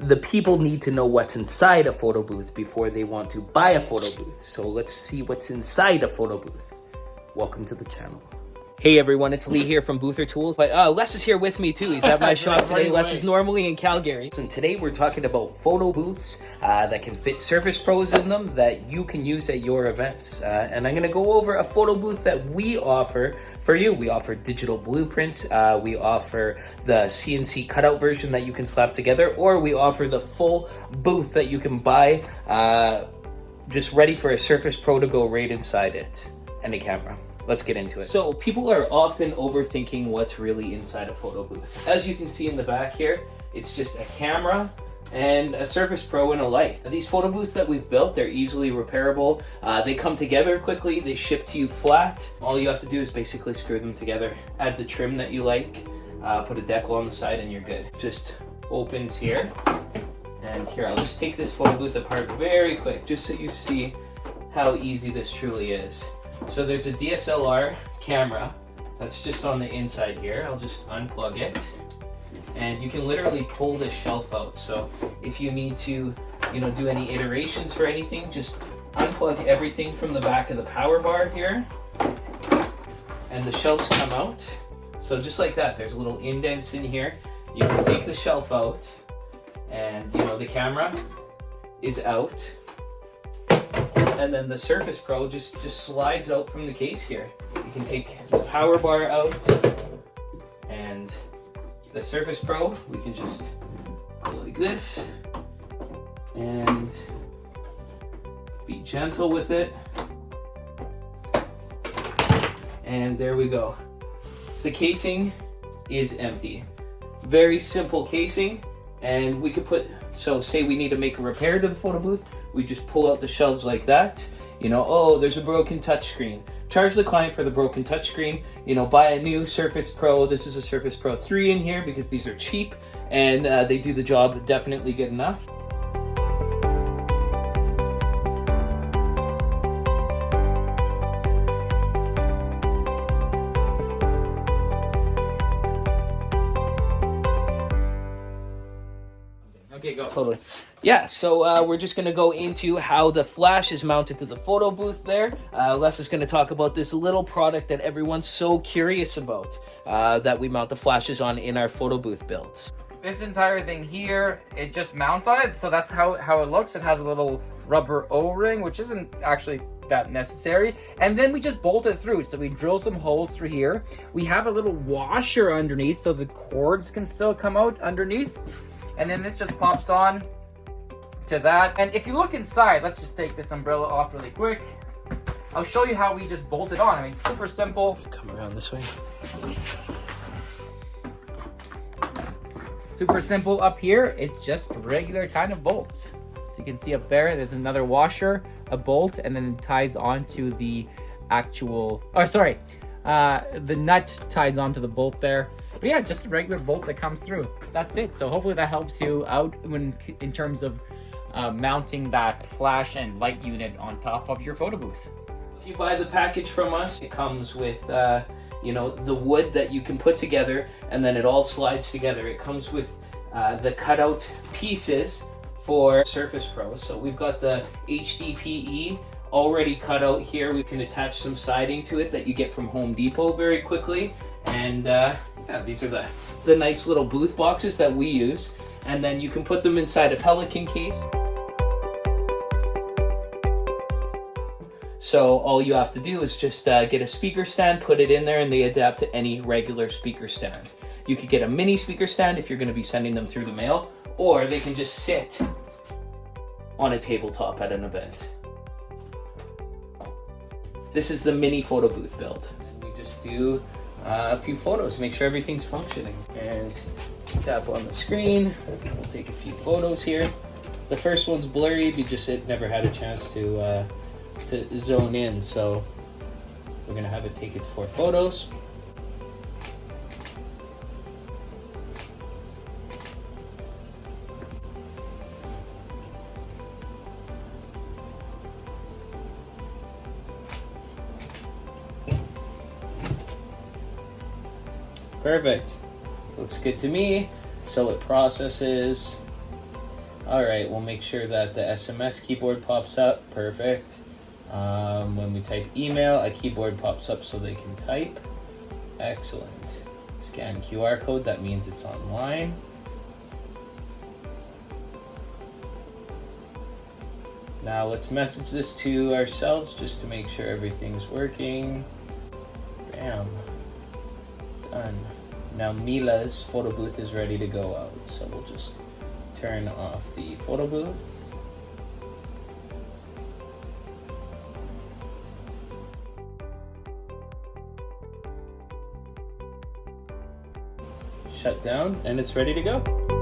the people need to know what's inside a photo booth before they want to buy a photo booth. So let's see what's inside a photo booth. Welcome to the channel. Hey everyone, it's Lee here from Boother Tools. But Les is here with me too. He's at my shop today. Les is normally in Calgary. And today we're talking about photo booths that can fit Surface Pros in them that you can use at your events. And I'm going to go over a photo booth that we offer for you. We offer digital blueprints. We offer the CNC cutout version that you can slap together, or we offer the full booth that you can buy just ready for a Surface Pro to go right inside it, and a camera. Let's get into it. So people are often overthinking what's really inside a photo booth. As you can see in the back here, it's just a camera and a Surface Pro and a light. These photo booths that we've built, they're easily repairable. They come together quickly. They ship to you flat. All you have to do is basically screw them together. Add the trim that you like, put a decal on the side, and you're good. Just opens here. And here, I'll just take this photo booth apart very quick, just so you see how easy this truly is. So there's a DSLR camera that's just on the inside here. I'll just unplug it. And you can literally pull this shelf out. So if you need to, do any iterations for anything, just unplug everything from the back of the power bar here. And the shelves come out. So just like that, there's little indents in here. You can take the shelf out and, the camera is out. And then the Surface Pro just slides out from the case here. You can take the power bar out, and the Surface Pro, we can just go like this and be gentle with it. And there we go. The casing is empty. Very simple casing, and we could put, so say we need to make a repair to the photo booth, we just pull out the shelves like that. Oh, there's a broken touchscreen. Charge the client for the broken touchscreen. Buy a new Surface Pro. This is a Surface Pro 3 in here because these are cheap and they do the job definitely good enough. Okay, go. Totally. Yeah, so we're just going to go into how the flash is mounted to the photo booth there. Les is going to talk about this little product that everyone's so curious about, that we mount the flashes on in our photo booth builds. This entire thing here, it just mounts on it, so that's how it looks. It has a little rubber O-ring, which isn't actually that necessary, and then we just bolt it through. So we drill some holes through here. We have a little washer underneath so the cords can still come out underneath. And then this just pops on to that. And if you look inside, let's just take this umbrella off really quick. I'll show you how we just bolt it on. I mean, super simple. Come around this way. Super simple up here. It's just regular kind of bolts. So you can see up there, there's another washer, a bolt, and then it ties onto the actual, the nut ties onto the bolt there. But yeah, just a regular bolt that comes through. So that's it. So hopefully that helps you out in terms of mounting that flash and light unit on top of your photo booth. If you buy the package from us, it comes with the wood that you can put together, and then it all slides together. It comes with the cutout pieces for Surface Pro. So we've got the HDPE already cut out here. We can attach some siding to it that you get from Home Depot very quickly. And yeah, these are the nice little booth boxes that we use. And then you can put them inside a Pelican case. So all you have to do is just get a speaker stand, put it in there, and they adapt to any regular speaker stand. You could get a mini speaker stand if you're going to be sending them through the mail, or they can just sit on a tabletop at an event. This is the mini photo booth build. And we just do a few photos, make sure everything's functioning. And tap on the screen. We'll take a few photos here. The first one's blurry because it never had a chance to zone in, so we're gonna have it take its 4 photos. Perfect. Looks good to me. So it processes All right, we'll make sure that the SMS keyboard pops up. Perfect. When we type email, a keyboard pops up so they can type. Excellent. Scan QR code, that means it's online. Now let's message this to ourselves just to make sure everything's working. Bam. Done. Now Mila's photo booth is ready to go out, so we'll just turn off the photo booth. Shut down, and it's ready to go.